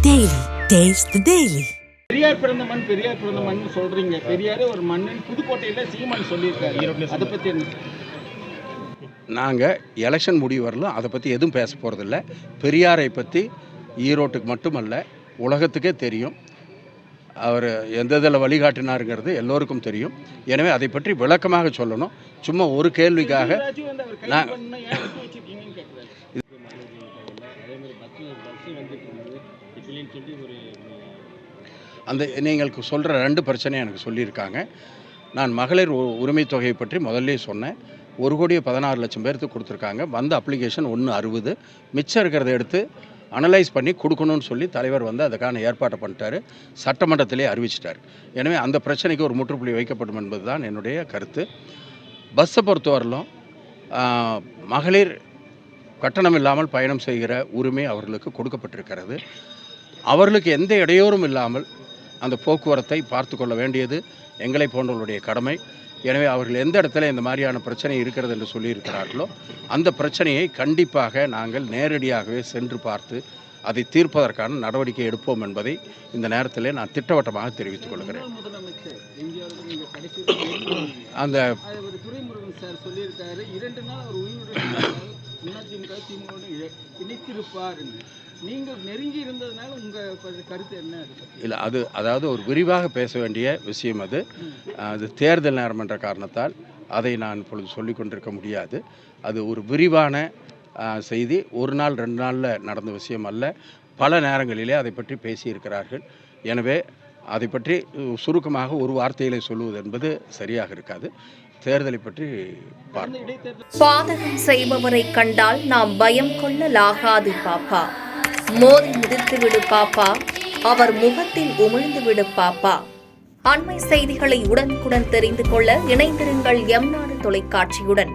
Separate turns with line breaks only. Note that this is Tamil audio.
Daily. Taste the Daily.
Periyar பிறந்த மண் சொல்றீங்க. பெரியாரே ஒரு மண்ணின் புதுக்கோட்டையில சீமான் சொல்லியிருக்காரு. அதை பத்தி என்ன?
நாங்கள் எலெக்ஷன் முடிவு வரலாம் அதை பற்றி எதுவும் பேச போகிறதில்ல. பெரியாரை பற்றி ஈரோட்டுக்கு மட்டுமல்ல உலகத்துக்கே தெரியும். அவர் எந்த இதில் வழிகாட்டினாருங்கிறது எல்லோருக்கும் தெரியும். எனவே அதை பற்றி விளக்கமாக சொல்லணும். சும்மா ஒரு கேள்விக்காக நான் அந்த நீங்கள் சொல்கிற ரெண்டு பிரச்சனையும் எனக்கு சொல்லியிருக்காங்க. நான் மகளிர் உரிமை தொகையை பற்றி முதல்ல சொன்னேன். 1,16,00,000 பேருக்கு கொடுத்துருக்காங்க. வந்த அப்ளிகேஷன் 160. மிச்சம் இருக்கிறத எடுத்து அனலைஸ் பண்ணி கொடுக்கணும்னு சொல்லி தலைவர் வந்து அதுக்கான ஏற்பாட்டை பண்ணிட்டார். சட்டமன்றத்திலே அறிவிச்சிட்டார். எனவே அந்த பிரச்சனைக்கு ஒரு முற்றுப்புள்ளி வைக்கப்படும் என்பது தான் என்னுடைய கருத்து. பஸ்ஸை பொறுத்தவரையிலும் மகளிர் கட்டணம் இல்லாமல் பயணம் செய்கிற உரிமை அவர்களுக்கு கொடுக்கப்பட்டிருக்கிறது. அவர்களுக்கு எந்த இடையூறும் இல்லாமல் அந்த போக்குவரத்தை பார்த்து கொள்ள வேண்டியது எங்களை போன்றவர்களுடைய கடமை. எனவே அவர்கள் எந்த இடத்துல இந்த மாதிரியான பிரச்சனை இருக்கிறது என்று சொல்லியிருக்கிறார்களோ அந்த பிரச்சனையை கண்டிப்பாக நாங்கள் நேரடியாகவே சென்று பார்த்து அதை தீர்ப்பதற்கான நடவடிக்கை எடுப்போம் என்பதை இந்த நேரத்தில் நான் திட்டவட்டமாக தெரிவித்துக் கொள்கிறேன். அந்த
துரைமுருகன் சார் சொல்லியிருக்காரு, 2 நாள் அவர் இணைத்திருப்பார். நீங்கள் நெருங்கி இருந்ததுனால உங்கள் கருத்து என்ன?
இல்லை, அதாவது ஒரு விரிவாக பேச வேண்டிய விஷயம். அது தேர்தல் நேரம் என்ற காரணத்தால் அதை நான் இப்பொழுது சொல்லி கொண்டிருக்க முடியாது. அது ஒரு விரிவான செய்தி. 1 நாள் 2 நாளில் நடந்த விஷயம் அல்ல. பல நேரங்களிலே அதை பற்றி பேசியிருக்கிறார்கள். எனவே அதை பற்றி சுருக்கமாக ஒரு வார்த்தையிலே சொல்லுவது என்பது சரியாக இருக்காது. தேர்தலை பற்றி
பாதகம் செய்பவரை கண்டால் நாம் பயம் கொள்ளலாகாது பாப்பா. மோதி மிதித்து விடு பாப்பா, அவர் முகத்தில் உமிழ்ந்து விடு பாப்பா. அண்மை செய்திகளை உடனுக்குடன் தெரிந்து கொள்ள இணைந்திருங்கள் எம் நாடு தொலைக்காட்சியுடன்.